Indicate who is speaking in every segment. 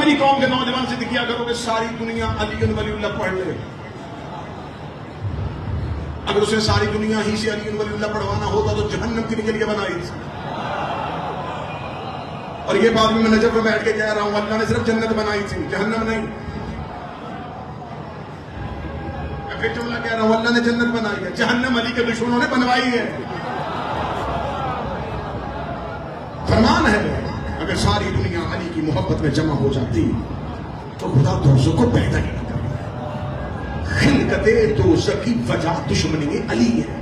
Speaker 1: میری قوم کے نوجوان سے کیا کرو کہ ساری دنیا علی ولی اللہ پڑھ لے. اگر اسے ساری دنیا ہی سے علی ولی اللہ پڑھوانا ہوتا تو جہنم کن کے لیے بنائی تھی. اور یہ بات میں نجف میں بیٹھ کے کہہ رہا ہوں، اللہ نے صرف جنت بنائی تھی، جہنم نہیں. میں پھر جملہ کہہ رہا ہوں، اللہ نے جنت بنائی ہے، جہنم علی کے دشمنوں نے بنوائی ہے. فرمان ہے اگر ساری دنیا علی کی محبت میں جمع ہو جاتی تو خدا دوزخ کو پیدا ہی نہ کرتا. خلقت دوزخ کی وجہ دشمنی علی ہے.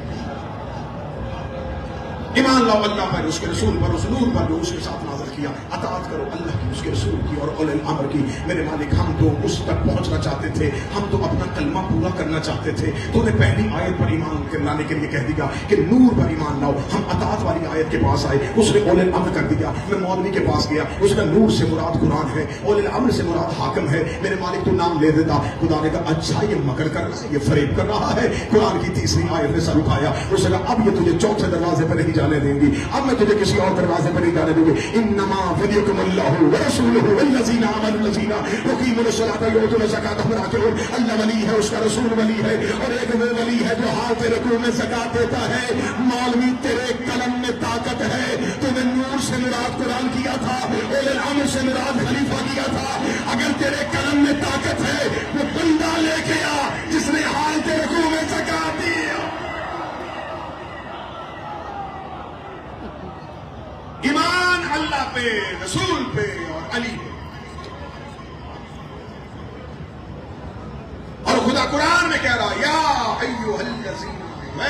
Speaker 1: ایمان لاؤ اللہ پر، اس کے رسول پر، اس نور پر جو اس کے ساتھ نازل کیا. اطاعت کرو اللہ کی، اس کے رسول کی اور اولی الامر کی. میرے مالک ہم تو اس تک پہنچنا چاہتے تھے، ہم تو اپنا کلمہ پورا کرنا چاہتے تھے. تو نے پہلی آیت پر ایمان لانے کے لیے کہہ دیا کہ نور پر ایمان لاؤ. ہم اطاعت والی آیت کے پاس آئے، اس نے اولی الامر کر دیا. میں مولوی کے پاس گیا، اس کا نور سے مراد قرآن ہے، اولی الامر سے مراد حاکم ہے. میرے مالک تو نام لے دیتا. خدا نے کہا اچھا یہ مکر کر رہا ہے، یہ فریب کر رہا ہے. قرآن کی تیسری آیت نے سر اٹھایا. اس نے کہا اب یہ تجھے چوتھے دروازے پر نہیں جانے دیں گی، اب میں تجھے کسی اور دروازے پر نہیں جانے دوں گی. انما ولیکم اللہ ورسولہ والذین آمنوا الذین یقیمون الصلاۃ ویؤتون الزکاۃ وهم راکعون. اللہ ولی ہے، اس کا رسول ولی ہے، اور ایک وہ ولی ہے جو حالت رکوع میں زکات دیتا ہے. مولوی تیرے قلم میں طاقت ہے، تو نے نور سے مراد قرآن کیا تھا، اولی الامر سے مراد خلیفہ کیا تھا. اگر تیرے قلم میں طاقت ہے وہ بندہ لے کے آ جس نے حالت رکوع میں زکات دی. ایمان اللہ پہ، رسول پہ اور علی پہ. اور خدا قرآن میں کہہ رہا یا ایھا الذین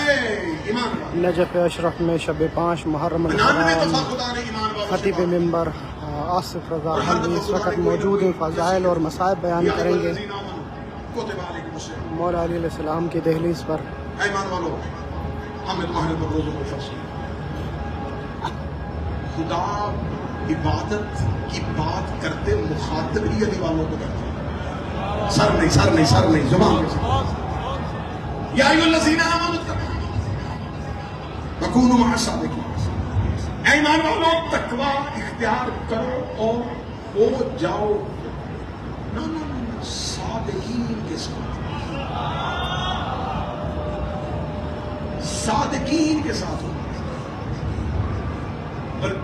Speaker 1: ایمان
Speaker 2: نجف اشرف میں شب 5 محرم الحرام خطیب ممبر آصف رضا حلوی اس وقت موجود ہیں. فضائل اور مصائب بیان کریں گے مولا علی علیہ السلام کی دہلیز پر.
Speaker 1: ایمان والو ہم تمہارے پر روزوں کو فرض کیا. خدا عبادت کی بات کرتے مخاطب ہی علی والوں کو کرتے. سر نہیں زبان میں یا ایھا الذین آمنوا وکونوا مع الصادقین. اے ایمان والو تقوی اختیار کرو اور ہو جاؤ صادقین کے ساتھ. صادقین کے ساتھ ہو.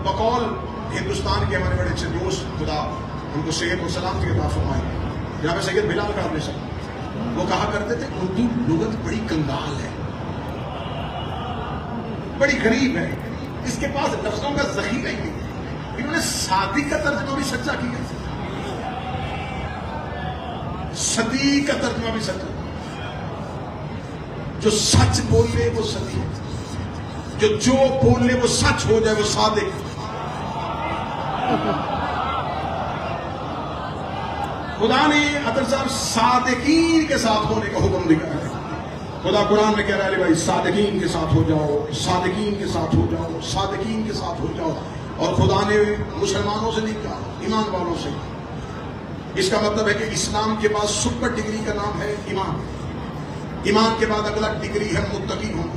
Speaker 1: بقول ہندوستان کے ہمارے بڑے اچھے دوست، خدا ان کو صحت و سلامتی عطا فرمائے، جناب سید بلال قادری صاحب، وہ کہا کرتے تھے اردو لغت بڑی کنگال ہے، بڑی غریب ہے، اس کے پاس لفظوں کا ذخیرہ ہی نہیں. انہوں نے صادق کا ترجمہ بھی سچا کیا، صدیق کا ترجمہ بھی سچا. جو سچ بولے وہ صدیق، جو بولنے وہ سچ ہو جائے وہ صادق. خدا نے عطر صاحب صادقین کے ساتھ ہونے کا حکم دیا ہے. خدا قرآن میں کہہ رہا ہے بھائی صادقین کے ساتھ ہو جاؤ، صادقین کے ساتھ ہو جاؤ، صادقین کے ساتھ ہو جاؤ. اور خدا نے مسلمانوں سے نہیں کہا، ایمان والوں سے. اس کا مطلب ہے کہ اسلام کے بعد سپر ڈگری کا نام ہے ایمان. ایمان کے بعد اگلا ڈگری ہے متقی ہونا.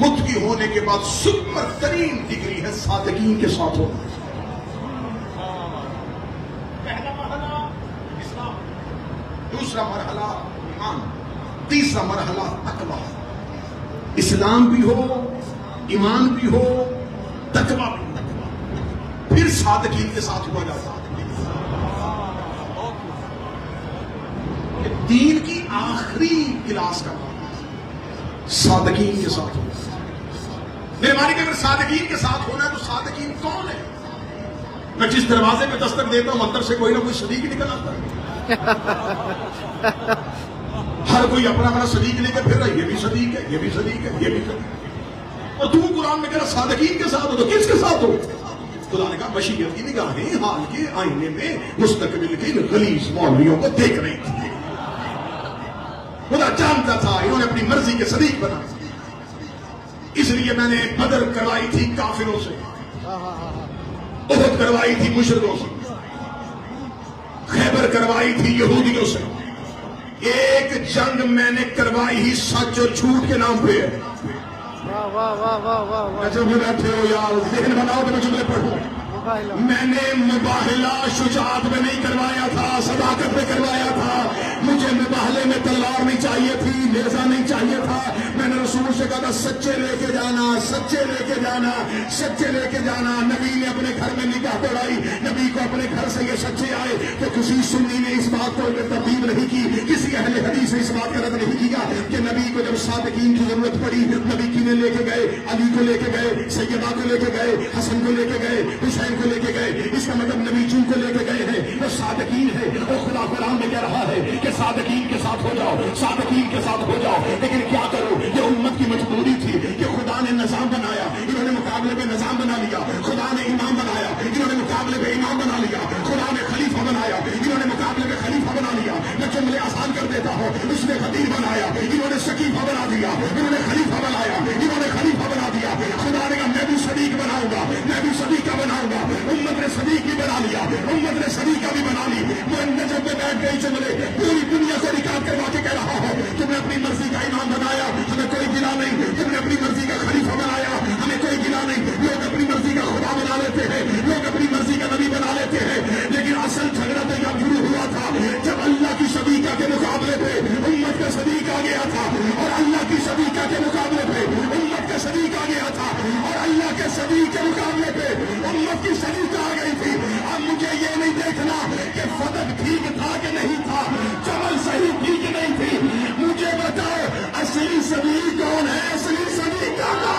Speaker 1: متقی ہونے کے بعد سپر ترین ڈگری ہے صادقین کے ساتھ ہونا. پہلا مرحلہ اسلام، دوسرا مرحلہ ایمان، تیسرا مرحلہ تقویٰ. اسلام بھی ہو، ایمان بھی ہو، تقویٰ بھی ہو، پھر صادقین کے ساتھ ہوا جاتا ہے. دین کی آخری کلاس کا صادقین کے ساتھ ہونا. میرے مالک اگر صادقین کے ساتھ ہونا ہے تو صادقین کون ہے؟ میں جس دروازے پہ دستک دیتا ہوں اندر سے کوئی نہ کوئی صدیق نکل آتا ہے. ہر کوئی اپنا اپنا صدیق لے کے پھر رہا ہے، یہ بھی صدیق ہے، یہ بھی صدیق ہے، یہ بھی صدیق ہے. اور تم قرآن میں کہہ رہا صادقین کے ساتھ ہو تو کس کے ساتھ ہو؟ خدا نے کہا بشیرت کی نگاہیں حال کے آئینے میں مستقبل کے غلیظ مولویوں کو دیکھ رہی تھی. خدا جانتا تھا انہوں نے اپنی مرضی کے صدیق بنا، اس لیے میں نے بدر کروائی تھی کافروں سے، احد کروائی تھی مشرکوں سے، خیبر کروائی تھی یہودیوں سے. ایک جنگ میں نے کروائی ہی سچ اور جھوٹ کے نام پہ. جب بیٹھے ہو یار ذہن بناؤ تو میں جملے پڑھوں. میں نے مباہلہ شجاعت میں نہیں کروایا تھا، صداقت میں کروایا تھا. مجھے مباہلے میں تلوار نہیں چاہیے تھی، نیزہ نہیں چاہیے تھا. میں نے رسول سے کہا تھا سچے لے کے جانا، سچے لے کے جانا، سچے لے کے جانا. نبی نے اپنے گھر میں نگاہ دوڑائی، نبی کو اپنے گھر سے یہ سچے آئے. تو کسی سنی نے اس بات کو تبدیل نہیں کی، کسی اہل حدیث نے اس بات کا رد نہیں کیا کہ نبی کو جب صادقین کی ضرورت پڑی، نبی کی نے لے کے گئے، علی کو لے کے گئے، سیدہ کو لے کے گئے، حسن کو لے کے گئے، حسین کو لے کے گئے. اس کا مطلب نبی جن کو لے کے گئے ہیں وہ صادقین ہے. اور خدا قرآن میں کہہ رہا ہے کہ صادقین کے ساتھ ہو جاؤ، صادقین کے ساتھ ہو جاؤ. لیکن کیا کرو، یہ امت کی مجبوری تھی کہ خدا نے نظام بنایا، انہوں نے مقابلے میں نظام بنا لیا. خدا نے امام بنایا، انہوں نے مقابلے میں امام بنا لیا. خدا نے خلیفہ بنایا، انہوں نے مقابلے میں خلیفہ بنا لیا. میں جملے آسان کر دیتا ہوں، اس نے خطیب بنایا، انہوں نے سقیفہ بنا دیا. انہوں نے خلیفہ بنایا، انہوں نے خلیفہ بنا دیا. خدا نے کہا میں بھی صدیق بناؤں گا، میں بھی صدیقہ بناؤں گا. امت نے صدیق بھی بنا لیا، امت نے صدیقہ بھی بنا لی. میں نجف میں بیٹھ گئی جملے پوری دنیا کو ریکارڈ کروا کے کہہ رہا ہوں تم نے اپنی مرضی کا امام بنایا، ہمیں کوئی گلا نہیں. تم نے اپنی مرضی کا خلیفہ بنایا، ہمیں کوئی گلا نہیں. لوگ اپنی مرضی کا خدا بنا لیتے ہیں، لوگ اپنی مرضی کا نبی بنا لیتے ہیں. لیکن اصل جھگڑا تو یہاں شروع ہوا تھا جب اللہ کی صدیقہ کے مقابلے پہ امت کا صدیق آ گیا تھا، اور اللہ کی صدیقہ کے مقابلے پہ امت کا صدیق آ گیا تھا، اور اللہ کے صدیق کے مقابلے پہ امت کی صدیقہ آ گئی تھی. اب مجھے یہ نہیں دیکھنا کہ فدق ٹھیک تھا کہ نہیں تھا، جمل صحیح تھی کہ نہیں تھی. مجھے بتاؤ اصلی صدیق کون ہے، اصلی صدیق کون ہے.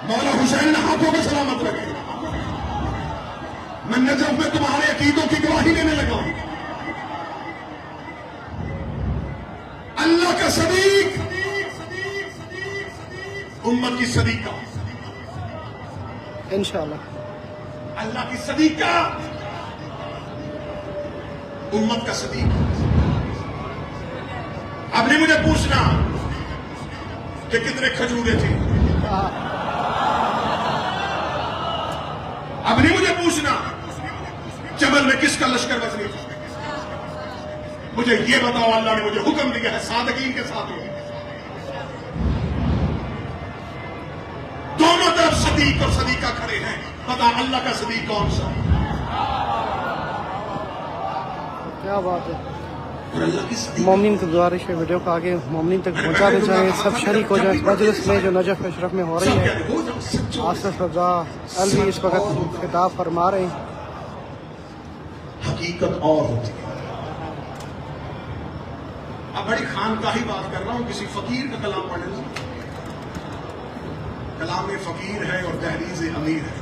Speaker 1: مولا حسین ہاتھوں میں سلامت رکھے. میں نجف میں تمہارے عقیدوں کی گواہی دینے لگا ہوں. اللہ کا صدیق، امت کی صدیقہ.
Speaker 2: انشاءاللہ
Speaker 1: اللہ کی صدیقہ، امت کا صدیق. اب نہیں مجھے پوچھنا کہ کتنے کھجورے تھے، اب نہیں مجھے پوچھنا جبل میں کس کا لشکر وزنی تھا. مجھے یہ بتاؤ اللہ نے مجھے حکم دیا ہے صادقین کے ساتھ ہو. دونوں طرف صدیق اور صدیقہ کھڑے ہیں. بتا اللہ کا صدیق کون سا؟
Speaker 2: کیا بات ہے.
Speaker 1: اور اللہ کی صدیق
Speaker 2: مومنین کو گزارش ہے ویڈیو کو آگے مومنین تک پہنچا دے جائیں، سب شریک ہو جائیں اس مجلس میں جو نجف اشرف میں ہو رہی ہے. آصف رضا الوی اس وقت خطاب فرما رہے ہیں.
Speaker 1: حقیقت اور ہوتی ہے. اب بڑی خانقاہی بات کر رہا ہوں، کسی فقیر کا کلام پڑھ لیں. کلام فقیر ہے اور دہلیز امیر ہے،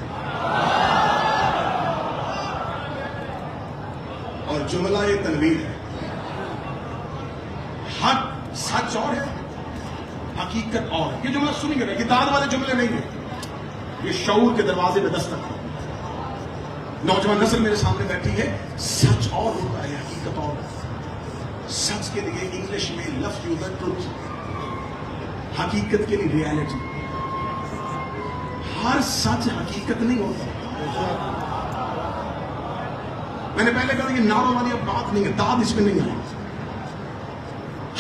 Speaker 1: اور جملہ تنویر ہے. حق سچ اور ہے، حقیقت اور ہے. یہ جملہ سنیں گے، یہ داد والے جملے نہیں ہیں، یہ شعور کے دروازے میں دستک ہے. نوجوان نسل میرے سامنے بیٹھی ہے. سچ اور ہوتا ہے، حقیقت اور ہے. سچ کے لیے انگلش میں لفظ یوز ہے ٹروتھ، حقیقت کے لیے ریالٹی. ہر سچ حقیقت نہیں ہوتا. میں نے پہلے کہا یہ ناروں والی اب بات نہیں ہے، داد اس میں نہیں ہے.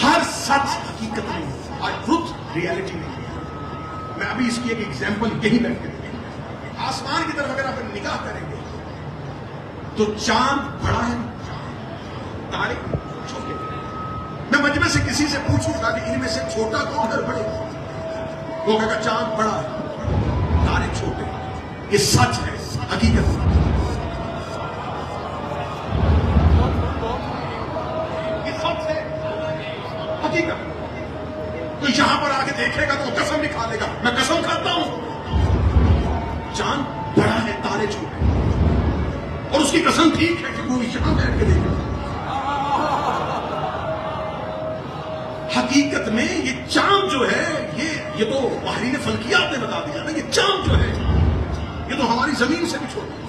Speaker 1: ہر سچ حقیقت نہیں ہوتا، اور ٹروتھ ریالٹی نہیں ہے. میں ابھی اس کی ایک ایگزامپل یہی بیٹھ کے دیں. آسمان کی طرف اگر آپ نگاہ کریں گے تو چاند بڑا ہے، تارے چھوٹے. میں مجمع سے کسی سے پوچھوں گا کہ ان میں سے چھوٹا کون ہے بڑے، وہ کہے گا چاند بڑا ہے، تارے چھوٹے. یہ سچ ہے، حقیقت. یہ سچ ہے، حقیقت. تو یہاں پر آ کے دیکھے گا تو قسم نہیں کھا لے گا. میں قسم کھاتا ہوں چاند بڑا ہے، تارے چھوٹے. اور اس کی قسم ٹھیک ہے کہ وہ یہاں بیٹھ کے دیکھے. حقیقت میں یہ چاند جو ہے یہ تو ماہرین فلکیات نے بتا دیا نا، یہ چاند جو ہے یہ تو ہماری زمین سے بھی چھوٹا ہے.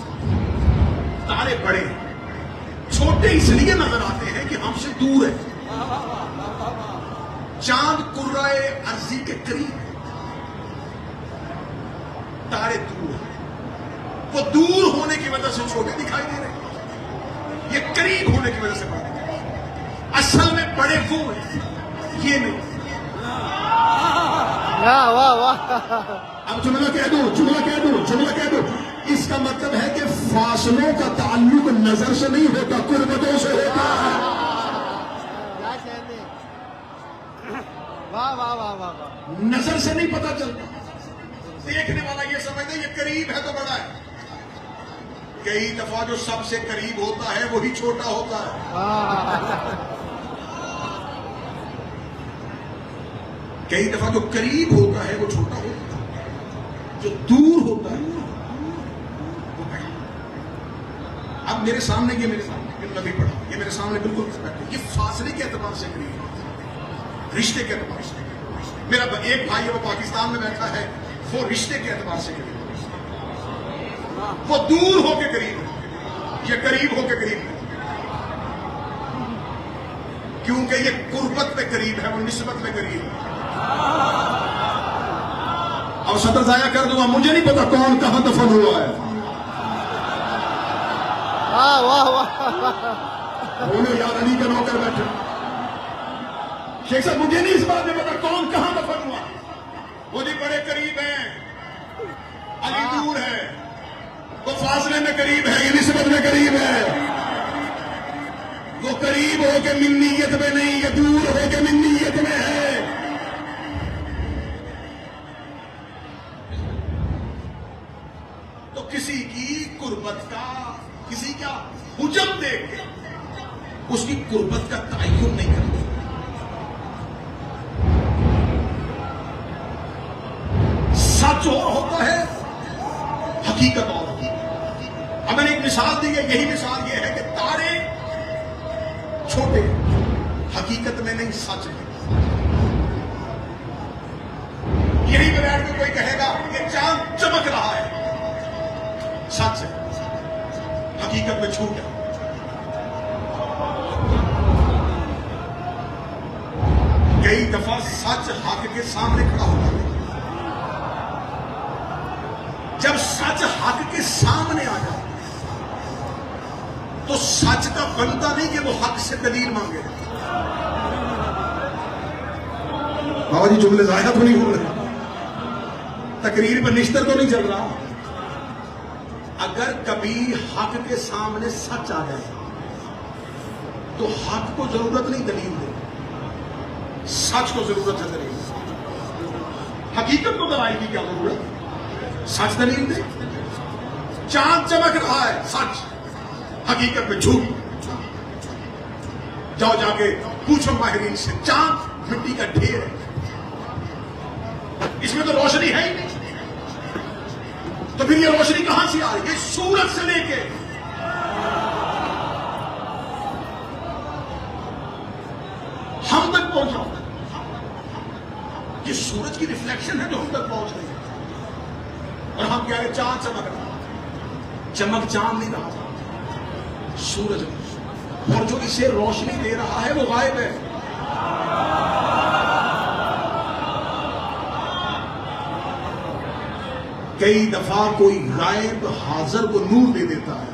Speaker 1: تارے بڑے ہیں، چھوٹے اس لیے نظر آتے ہیں کہ ہم سے دور ہے. چاند کرۂ ارضی کے قریب ہے، تارے دور ہیں. وہ دور ہونے کی وجہ سے چھوٹے دکھائی دے رہے ہیں. یہ قریب ہونے کی وجہ سے بڑے، اصل میں بڑے وہ ہیں، یہ نہیں۔
Speaker 2: واہ واہ،
Speaker 1: اب جملہ کہہ دو، اس کا مطلب ہے کہ فاصلوں کا تعلق نظر سے نہیں ہوتا، قربتوں سے ہوتا ہے۔
Speaker 2: واہ واہ واہ واہ،
Speaker 1: نظر سے نہیں پتا چلتا، دیکھنے والا یہ سمجھتا ہے یہ قریب ہے تو بڑا ہے۔ کئی دفعہ جو سب سے قریب ہوتا ہے وہی چھوٹا ہوتا ہے۔ کئی دفعہ جو قریب ہوتا ہے وہ چھوٹا ہوتا ہے، جو دور ہوتا ہے وہ بڑا۔ اب میرے سامنے یہ نبی پڑھا، یہ میرے سامنے بالکل یہ فاصلے کے اعتبار سے قریب ہے، رشتے کے اعتبار سے۔ میرا ایک بھائی ہے وہ پاکستان میں بیٹھا ہے، وہ رشتے کے اعتبار سے قریب ہے، وہ دور ہو کے قریب ہے، یہ قریب ہو کے قریب ہے، کیونکہ یہ قربت میں قریب ہے، وہ نسبت میں قریب ہے۔ اور صدر ضائع کر دوں گا، مجھے نہیں پتا کون کہاں دفن ہوا ہے۔
Speaker 2: واہ واہ،
Speaker 1: بولو یار علی کا نوکر بیٹھا، شیخ صاحب مجھے نہیں اس بات میں پتا کون کہاں دفن ہوا، وہ جی بڑے قریب ہیں، علی دور ہے، وہ فاصلے میں قریب ہے، یہ نسبت میں قریب ہے، وہ قریب ہو کے منیت میں نہیں، یہ دور ہو کے منیت میں ہے۔ تو کسی کی قربت کا، کسی کا حجم دیکھ کے اس کی قربت کا تعین نہیں کرتا۔ سچ اور ہوتا ہے، حقیقت اور ہوتی ہے۔ اب میں نے ایک مثال دی ہے، یہی مثال یہ ہے کہ تارے چھوٹے حقیقت میں نہیں، سچ میں۔ یہی پہ بیٹھ کے کوئی کہے گا کہ چاند چمک رہا ہے، سچ ہے، حقیقت میں جھوٹ ہے۔ کئی دفعہ سچ حق کے سامنے کھڑا ہوتا ہے، جب سچ حق کے سامنے آ جائے تو سچ کا بنتا نہیں کہ وہ حق سے دلیل مانگے۔ بابا جی جملے ظاہر تو نہیں ہو رہے، تقریر پر نشتر تو نہیں چل رہا۔ اگر کبھی حق کے سامنے سچ آ جائے تو حق کو ضرورت نہیں دلیل دے، سچ کو ضرورت ہے دلیل۔ حقیقت کو دلائی کی کیا ضرورت، سچ دلیل دے۔ چاند چمک رہا ہے، سچ، حقیقت میں جھوٹ۔ جاؤ جا کے پوچھو ماہرین سے، چاند مٹی کا ڈھیر ہے، اس میں تو روشنی ہے ہی نہیں، تو پھر یہ روشنی کہاں سے آ رہی ہے؟ سورج سے لے کے ہم تک پہنچا، یہ سورج کی ریفلیکشن ہے جو ہم تک پہنچ رہی ہے، اور ہم کہہ رہے چاند چمک رہا، چمک چاند نہیں رہا، سورج، اور جو اسے روشنی دے رہا ہے وہ غائب ہے۔ کئی دفعہ کوئی غائب حاضر کو نور دے دیتا ہے،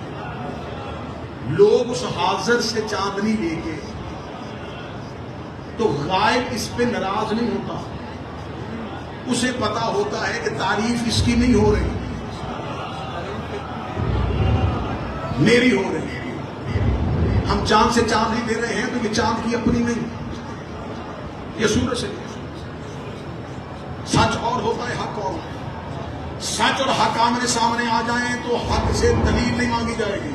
Speaker 1: لوگ اس حاضر سے چاندنی لے کے، تو غائب اس پہ ناراض نہیں ہوتا، اسے پتا ہوتا ہے کہ تعریف اس کی نہیں ہو رہی، میری ہو رہی ہے۔ ہم چاند سے چاندنی دے رہے ہیں تو یہ چاند کی اپنی نہیں، یہ سورج سے۔ سچ اور ہوتا ہے، حق اور ہوتا ہے۔ سچ اور حق آمنے سامنے آ جائیں تو حق سے دلیل نہیں مانگی جائے گی،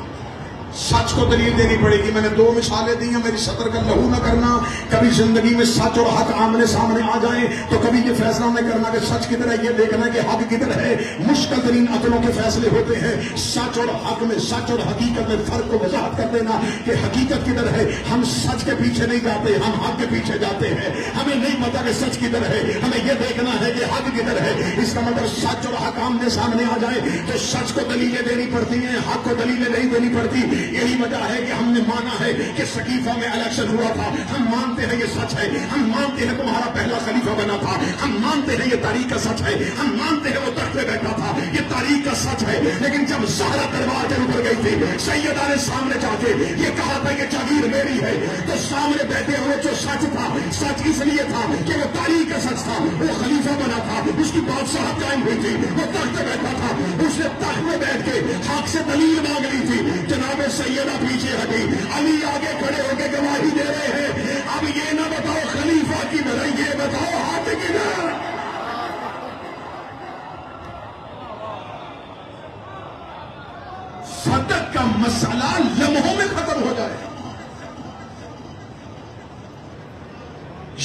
Speaker 1: سچ کو دلیل دینی پڑے گی۔ میں نے دو مثالیں دی ہیں، میری صدر کا لہو نہ کرنا۔ کبھی زندگی میں سچ اور حق آمنے سامنے آ جائیں تو کبھی یہ فیصلہ نہ کرنا کہ سچ کدھر ہے، یہ دیکھنا کہ حق کدھر ہے۔ مشکل ترین عقلوں کے فیصلے ہوتے ہیں سچ اور حق میں، سچ اور حقیقت میں فرق کو وضاحت کر دینا کہ حقیقت کدھر ہے۔ ہم سچ کے پیچھے نہیں جاتے، ہم حق کے پیچھے جاتے ہیں۔ ہمیں نہیں پتا کہ سچ کدھر ہے، ہمیں یہ دیکھنا ہے کہ حق کدھر ہے۔ اس کا مطلب سچ اور حق آمنے سامنے آ جائے تو سچ کو دلیلیں دینی پڑتی ہیں، حق کو دلیلیں نہیں دینی پڑتی۔ یہی وجہ ہے کہ ہم نے مانا ہے کہ سقیفہ میں الیکشن ہوا تھا، ہم مانتے ہیں یہ سچ ہے، ہم مانتے ہیں تمہارا پہلا خلیفہ بنا تھا، ہم مانتے ہیں یہ تاریخ کا سچ ہے، ہم مانتے ہیں وہ تخت پہ بیٹھا تھا، یہ تاریخ کا سچ ہے۔ لیکن جب زہرا دربار کے اوپر گئی تھی، سیدہ نے سامنے جا کے یہ کہا تھا کہ جاگیر میری ہے، تو سامنے بیٹھے ہوئے جو سچ تھا، سچ اس لیے تھا کہ وہ تاریخ کا سچ تھا، وہ خلیفہ بنا تھا، اس کی بادشاہت قائم ہوئی تھی، وہ تخت پہ بیٹھا تھا، اس نے تخت میں بیٹھ کے حق سے دلیل مانگ لی تھی۔ جناب سیدہ پیچھے ہٹی، علی آگے کھڑے ہو کے گواہی دے رہے ہیں۔ اب یہ نہ بتاؤ خلیفہ کی ہے، یہ بتاؤ حق کی ہے۔ صدق کا مسئلہ لمحوں میں ختم ہو جائے۔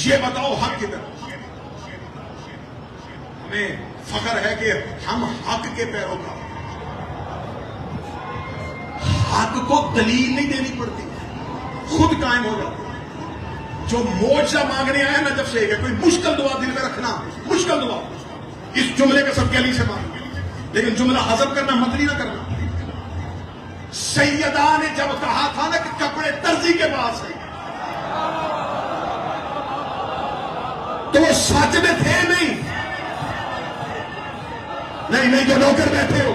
Speaker 1: یہ بتاؤ حق کدھر۔ ہمیں فخر ہے کہ ہم حق کے پیروکار، حق کو دلیل نہیں دینی پڑتی، خود قائم ہو جاتی۔ جو معجزہ مانگنے آیا نا، جب سے کوئی مشکل دعا دل میں رکھنا، مشکل دعا اس جملے کا سب کے علی سے مانگ، لیکن جملہ ہضم کرنا متنی نہ کرنا۔ سیدہ نے جب کہا تھا نا کہ کپڑے درزی کے پاس ہے، تو وہ سچ میں تھے نہیں جو نوکر بیٹھے ہو،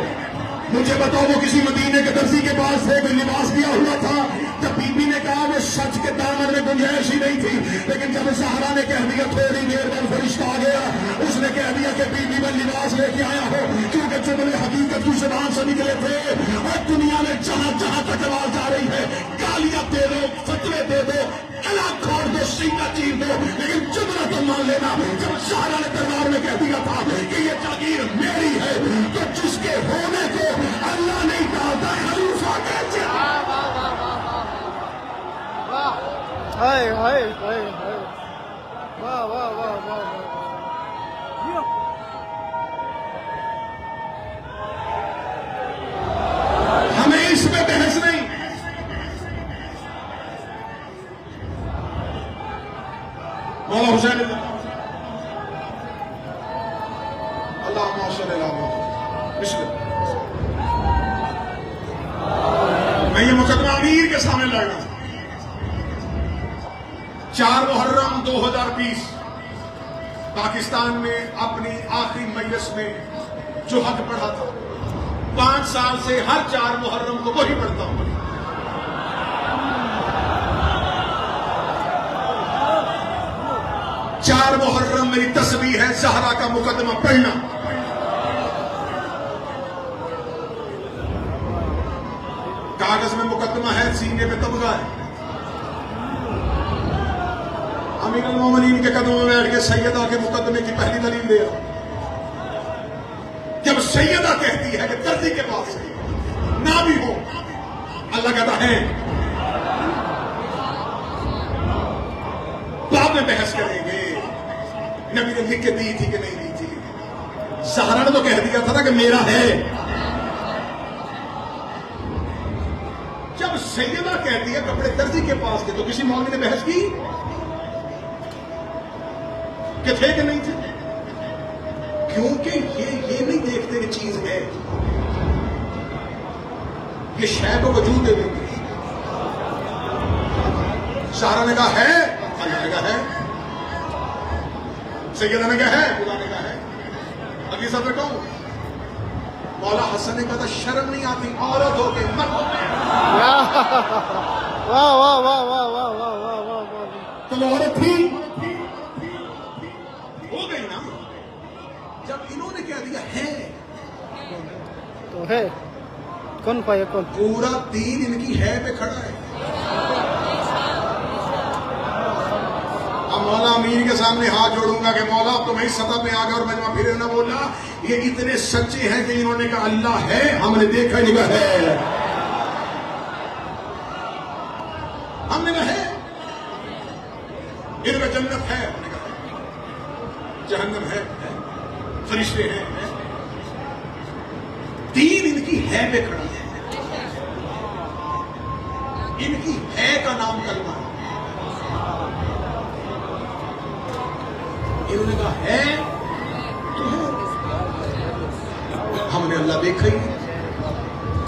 Speaker 1: مجھے بتاؤ وہ کسی مدینے کے درزی کے پاس تھے، کوئی لباس دیا ہوا تھا؟ جب بی بی نے کہا وہ سچ کے دامن میں گنجائش ہی نہیں تھی، لیکن جب زہرا نے کہہ دیا تھوڑی دیر بعد فرشتہ آ گیا، اس نے کہہ دیا کہ بی بی میں لباس لے کے آیا ہو، کیونکہ جملے حقیقت کی زبان سے نکلے تھے۔ اور دنیا میں جہاں جہاں تک آواز جا رہی ہے، گالیاں دے دو، فتوے دے دو، کلا کھوڑ دو، سینہ چیر دو، لیکن جملہ تو مان لینا۔ جب زہرا نے دربار میں کہہ دیا تھا کہ یہ جاگیر میری ہے، تو جس کے ہونے کو اللہ نہیں ڈالتا، خلیفہ کہتے ہیں۔
Speaker 2: ہائے ہائے ہائے ہائے، واہ واہ واہ واہ واہ۔
Speaker 1: ہمیں اس میں بحث نہیں۔ مولا حسین اللہم صلی اللہ علیہ وسلم، میں یہ مقدمہ امیر کے سامنے لڑ رہا ہوں۔ 4 محرم 2020 پاکستان میں اپنی آخری مجلس میں جو حق پڑھا تھا، 5 سال سے ہر 4 محرم کو وہی پڑھتا ہوں۔ چار محرم میری تسبیح ہے زہرا کا مقدمہ پڑھنا۔ کاغذ میں مقدمہ ہے، سینے پہ تمغہ ہے۔ امیر المومنین کے قدموں میں بیٹھ کے سیدہ کے مقدمے کی پہلی دلیل دے رہا۔ جب سیدہ کہتی ہے کہ درزی کے پاس نہ بھی ہو، اللہ کہتا ہے بعد میں بحث کریں گے نبی نے لکھ کے دی تھی کہ نہیں دی تھی۔ زہرا نے تو کہہ دیا تھا نا کہ میرا ہے۔ جب سیدہ کہتی ہے کپڑے درزی کے پاس تھے، تو کسی مولوی نے بحث کی کہ تھے کہ نہیں تھے؟ کیونکہ یہ نہیں دیکھتے کہ چیز ہے، یہ شے کو وجود دے دیتے۔ زہرا نے کہا ہے، اللہ نے کہا ہے، سیدہ نے کہا ہے، خدا نے کہا ہے۔ اگلی سب میں کہوں، مولا حسن نے کہا تھا شرم نہیں آتی عورت ہو کے مرد ہو کے۔
Speaker 2: واہ واہ واہ واہ واہ واہ واہ واہ واہ۔
Speaker 1: تو وہ عورت تھی ہو گئی نا۔ جب انہوں نے کہہ دیا ہے
Speaker 2: تو ہے کون پائے کون،
Speaker 1: پورا دین ان کی ہے پہ کھڑا ہے۔ اب مولا امیر کے سامنے ہاتھ جوڑوں گا کہ مولا اب تمہیں سطح پہ آ گیا اور مجمع پھر نہ بولا، یہ اتنے سچے ہیں کہ انہوں نے کہا اللہ ہے، ہم نے دیکھا نہیں کہا ہے، ہم نے کہا ہے۔ ان میں جنت ہے، ہم نے کہا جہنم ہے، فرشتے ہیں، دین ان کی ہے پہ کھڑا ہے۔ ان کی ہے کا نام کلمہ ہے۔ انہوں نے کہا ہے تو ہے، ہم نے اللہ دیکھا ہی نہیں۔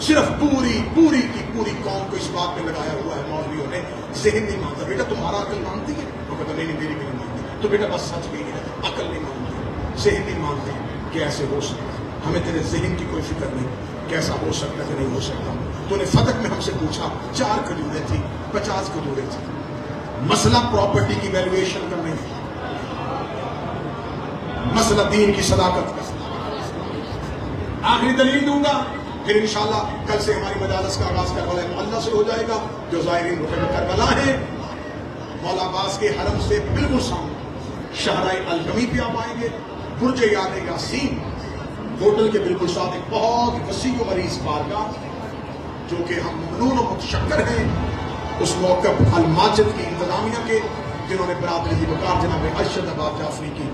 Speaker 1: صرف پوری کی پوری قوم کو اس بات پہ لگایا ہوا ہے مولویوں نے، ذہن نہیں مانتا. بیٹا تمہارا عقل مانتی ہے؟ وہ کہتا نہیں میری بھی نہیں مانتی. تو بیٹا بس سچ بھی ہے، عقل نہیں مانتی، ذہن نہیں مانتے کہ ایسے ہو سکتا. ہمیں تیرے ذہن کی کوئی فکر نہیں کیسا ہو سکتا کہ نہیں ہو سکتا. تو نے فتح میں ہم سے پوچھا 4 کھجوریں تھی، 50 کھجوریں تھی. مسئلہ پراپرٹی کی ویلیویشن کا نہیں، مسئلہ دین کی صداقت کا. آخری دلیل دوں گا، پھر انشاءاللہ کل سے ہماری مجالس کا آغاز کربلا معلیٰ سے ہو جائے گا. جو زائرین رکن کربلا ہیں مولا عباس کے حرم سے بالکل سامنے شہرائے القمی پہ آپ آئیں گے. برج یاد یاسین ہوٹل کے بالکل ساتھ ایک بہت وسیع و مریض بارگاہ جو کہ ہم ممنون و متشکر ہیں اس موقف الماجد کی انتظامیہ کے، جنہوں نے برادری وقار جناب ارشد عباد جعفری کی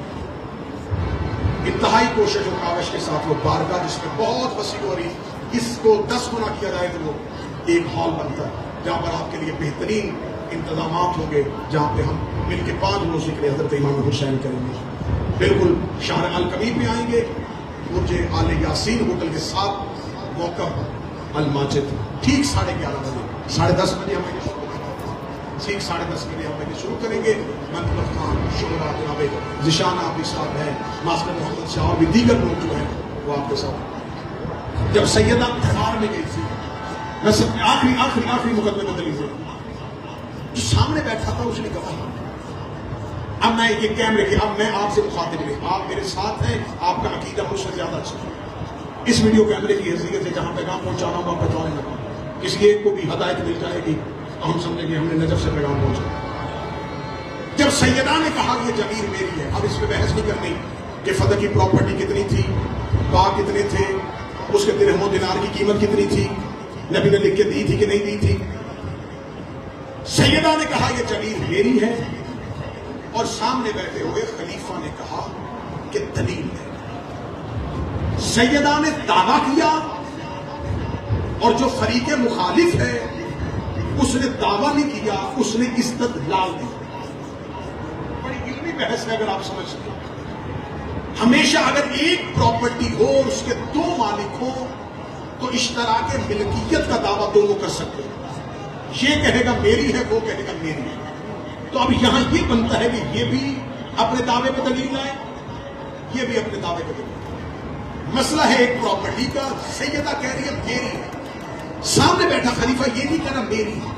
Speaker 1: انتہائی کوشش و کاوش کے ساتھ وہ بارگاہ جس میں بہت وسیع و عریض، اس کو 10 گنا کیا جائے تو وہ ایک ہال بنتا ہے جہاں پر آپ کے لیے بہترین انتظامات ہوں گے، جہاں پہ ہم مل کے 5 روزے کے لیے حضرت امام حسین کریں گے. بالکل شہر القمی پہ آئیں گے، برج آل یاسین ہوٹل کے ساتھ موقف الماجد، ٹھیک 11:30 بجے، 10:30 بجے ہم ٹھیک 10:30 بجے ہم شروع کریں گے. منتخب خان شعرا جناب ذیشان آبی صاحب ہیں، ماسٹر محمد شاہ اور بھی دیگر لوگ جو ہیں وہ آپ کے ساتھ. جب سیدہ تھار میں گئی تھی، میں آخری مقدمے میں دلیل دوں، جو سامنے بیٹھا تھا اس نے کہا اب میں یہ کیمرے کے اب میں آپ سے مخاطب نہیں، آپ میرے ساتھ ہیں، آپ کا عقیدہ مجھ سے زیادہ اچھا ہے. اس ویڈیو کیمرے کی حیثیت سے جہاں پیغام پہنچانا ہوگا پہنچانے لگا، کسی ایک کو بھی ہدایت مل جائے گی تو ہم سمجھیں گے ہم نے نجف سے پیغام پہنچا. جب سیدہ نے کہا یہ جگیر میری ہے، اب اس پہ بحث نہیں کرنی کہ فتح کی پراپرٹی کتنی تھی، باغ کتنے تھے، اس کے درہم و دینار کی قیمت کتنی تھی، نبی نے لکھ کے دی تھی کہ نہیں دی تھی. سیدہ نے کہا یہ جگیر میری ہے، اور سامنے بیٹھے ہوئے خلیفہ نے کہا کہ دلیل ہے. سیدہ نے دعویٰ کیا اور جو فریق مخالف ہے اس نے دعویٰ نہیں کیا، اس نے استدلال دیا. بڑی علمی بحث ہے اگر آپ سمجھ سکیں. ہمیشہ اگر ایک پراپرٹی ہو اور اس کے 2 مالک ہو تو اشتراک ملکیت کا دعویٰ دونوں کر سکتے ہیں. یہ کہے گا میری ہے، وہ کہے گا میری ہے. تو اب یہاں یہ بنتا ہے کہ یہ بھی اپنے دعوے پہ دلیل لائے، یہ بھی اپنے دعوے پہ دلیل. مسئلہ ہے ایک پراپرٹی کا، سیدہ کہہ رہی ہے میری ہے، سامنے بیٹھا خلیفہ یہ نہیں کہہ رہا میری ہے،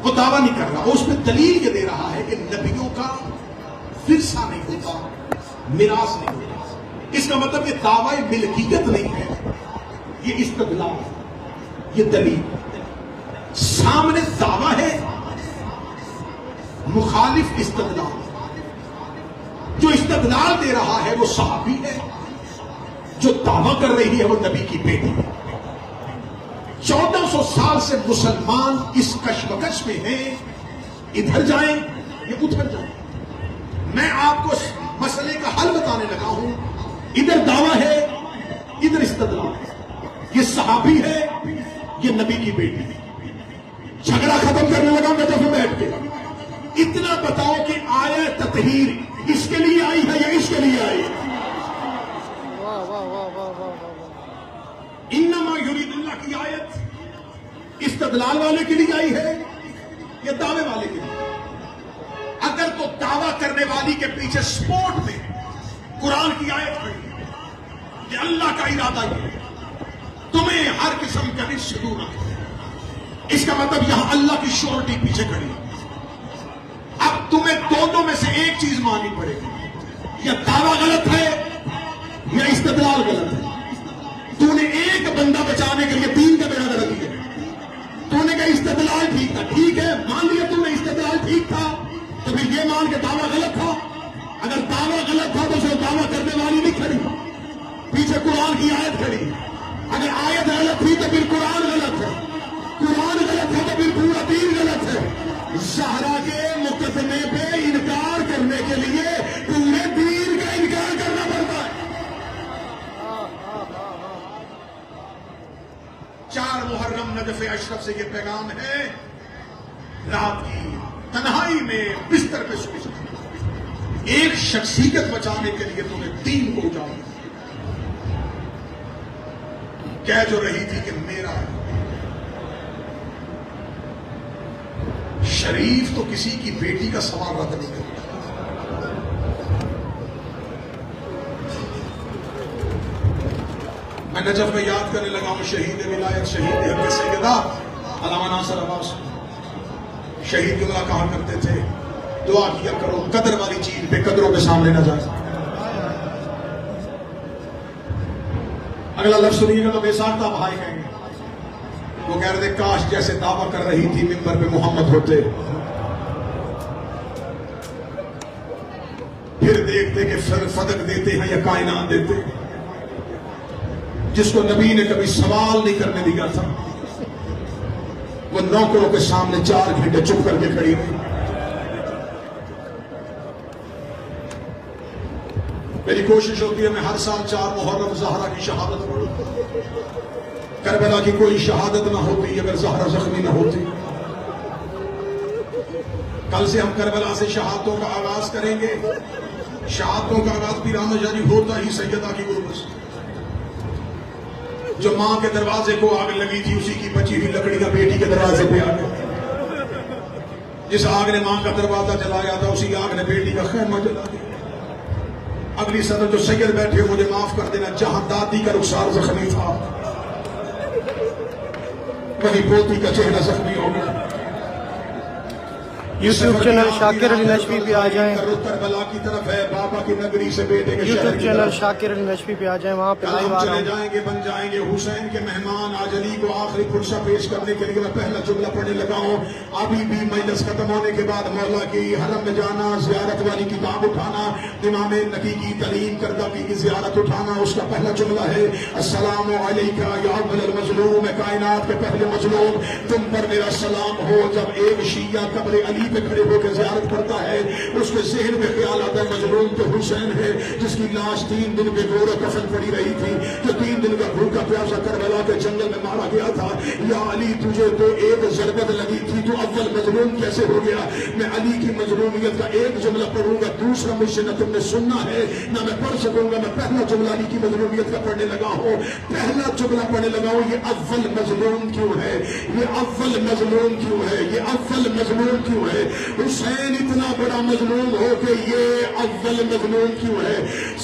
Speaker 1: وہ دعویٰ نہیں کر رہا، وہ اس پہ دلیل یہ دے رہا ہے کہ نبیوں کا ورثہ نہیں ہوتا، میراث نہیں ہوتا. اس کا مطلب یہ دعویٰ ملکیت نہیں ہے، یہ استدلال ہے، یہ دلیل. سامنے دعویٰ ہے، مخالف استدلال. جو استدلال دے رہا ہے وہ صحابی ہے، جو دعویٰ کر رہی ہے وہ نبی کی بیٹی ہے. 1400 سال سے مسلمان اس کشمکش میں ہیں، ادھر جائیں یا ادھر جائیں. میں آپ کو مسئلے کا حل بتانے لگا ہوں. ادھر دعویٰ ہے، ادھر استدلال ہے. یہ صحابی ہے، یہ نبی کی بیٹی ہے. جھگڑا ختم کرنے لگا میں جب بیٹھ کے اتنا بتاؤ کہ آیت تطہیر اس کے لیے آئی ہے یا اس کے لیے آئی ہے؟ انما یرید اللہ کی آیت استدلال والے کے لیے آئی ہے یا دعوے والے کے لیے؟ اگر تو دعویٰ کرنے والی کے پیچھے سپورٹ میں قرآن کی آیت کھڑی ہے کہ اللہ کا ارادہ یہ تمہیں ہر قسم کا رزق دوں گا، اس کا مطلب یہاں اللہ کی شورٹی پیچھے کھڑی ہے. اب تمہیں دونوں میں سے ایک چیز ماننی پڑے گی، یا دعویٰ غلط ہے یا استدلال غلط ہے. تو نے ایک بندہ بچانے کے لیے 3 کا بیڑا غلط کیا. تو نے کہا استدلال ٹھیک تھا، ٹھیک ہے مان لیا تم نے استدلال ٹھیک تھا، تو پھر یہ مان کے دعویٰ غلط تھا. اگر دعویٰ غلط تھا تو صرف دعویٰ کرنے والی نہیں کھڑی، پیچھے قرآن کی آیت کھڑی. اگر آیت غلط تھی تو پھر قرآن غلط ہے، قرآن غلط ہے تو پھر پورا دین غلط ہے. زہرا کے مقدمے پہ انکار کرنے کے لیے پورے دین کا انکار کرنا پڑتا ہے. 4 محرم نجف اشرف سے یہ پیغام ہے، رات کی تنہائی میں بستر پہ سو جاؤ، ایک شخصیت بچانے کے لیے تمہیں دین کو اجاڑنا. کہہ جو رہی تھی کہ میرا شریف تو کسی کی بیٹی کا سوال رد نہیں کرتا. میں نجف میں یاد کرنے لگا ہوں شہید ولایت شہید حق سیدہ علامہ ناصر عباس. شہید جملہ کہا کرتے تھے دعا کیا کرو قدر والی چیز بے قدروں کے سامنے نہ جائے. اگلا لفظ سنیے گا تو بے ساختہ بھائی کہیں گے. وہ کہہ رہے تھے کاش جیسے دعویٰ کر رہی تھی ممبر پہ محمد ہوتے. پھر دیکھتے کہ فدق دیتے ہیں یا کائنات دیتے. جس کو نبی نے کبھی سوال نہیں کرنے دیا تھا وہ نوکروں کے سامنے 4 گھنٹے چپ کر کے کھڑی رہی. میری کوشش ہوتی ہے میں ہر سال 4 محرم زہرا کی شہادت پڑھوں. کربلا کی کوئی شہادت نہ ہوتی اگر زہرا زخمی نہ ہوتی. کل سے ہم کربلا سے شہادتوں کا آغاز کریں گے. شہادتوں کا آغاز پیران جاری ہوتا ہی سیدہ کی غربت سے. جو ماں کے دروازے کو آگ لگی تھی اسی کی بچی ہوئی لکڑیاں بیٹی کے دروازے پہ آ گئی. جس آگ نے ماں کا دروازہ جلایا تھا اسی آگ نے بیٹی کا خیمہ جلا دیا. اگلی صدر جو سید بیٹھے مجھے معاف کر دینا جہاں دادی کا رخسار زخمی تھا وہیں پوتی کا چہرہ زخمی ہو گیا.
Speaker 2: یوٹیوب چینل شاکر علی نشوی پہ آ جائیں.
Speaker 1: کربلا کی طرف ہے بابا کی نگری سے بیٹے کے
Speaker 2: یوٹیوب چینل شاکر علی نشوی پہ آ جائیں. وہاں پہ لائیو آ رہا
Speaker 1: چلے
Speaker 2: ہوں.
Speaker 1: جائیں گے بن جائیں گے حسین کے مہمان. آج علی کو آخری فرصہ پیش کرنے کے لیے میں پہلا جملہ پڑھنے لگا ہوں. ابھی بھی مجلس ختم ہونے کے بعد مولا کی حرم میں جانا زیارت والی کتاب اٹھانا امام نقی کی تعلیم کردہ کی زیارت اٹھانا. اس کا پہلا جملہ ہے السلام علیکہ یا اول المظلوم. کائنات کے پہلے مظلوم تم پر میرا سلام ہو. جب ایک شیعہ قبر علی پہ کھڑے ہو کے زیارت کرتا ہے اس کے ذہن میں خیال آتا ہے مظلوم تو حسین ہے جس کی لاش 3 دن کے گور کفن پڑی رہی تھی, جو 3 دن کا بھوکا پیاسا کربلا کے جنگل میں مارا گیا تھا. یا علی تجھے تو ایک ضربت لگی تھی تو اول مظلوم کیسے ہو گیا؟ میں علی کی مظلومیت کا ایک جملہ پڑھوں گا, دوسرا مجھ سے نہ تم نے سننا ہے نہ میں پڑھ سکوں گا. میں پہلا جملہ علی کی مظلومیت کا پڑھنے لگا ہوں. پہلا جملہ پڑھنے لگا ہوں یہ اول مظلوم کیوں ہے, یہ اول مظلوم کیوں ہے, یہ اول مظلوم کیوں ہے. حسین اتنا بڑا مظلوم ہو کہ یہ اول مظلوم کیوں ہے.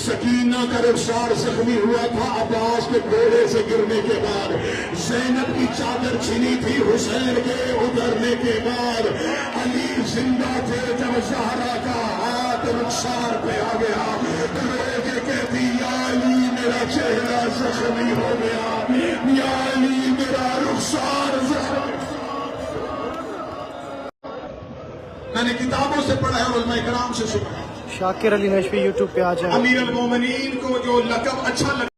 Speaker 1: سکینہ کا رخسار زخمی ہوا تھا عباس کے گھوڑے سے گرنے کے بعد. زینب کی چادر چھینی تھی حسین کے اترنے کے بعد. علی زندہ تھے جب زہرا کا ہاتھ رخسار پہ آ گیا. رو کے کہتی یا علی میرا چہرہ زخمی ہو گیا, یا علی میرا رخسار زخمی. میں نے کتابوں سے پڑھا ہے اور علماء کرام سے سنا ہے.
Speaker 2: شاکر علی نشوی یوٹیوب پہ آ جائیں.
Speaker 1: امیر المومنین کو جو لقب اچھا لگا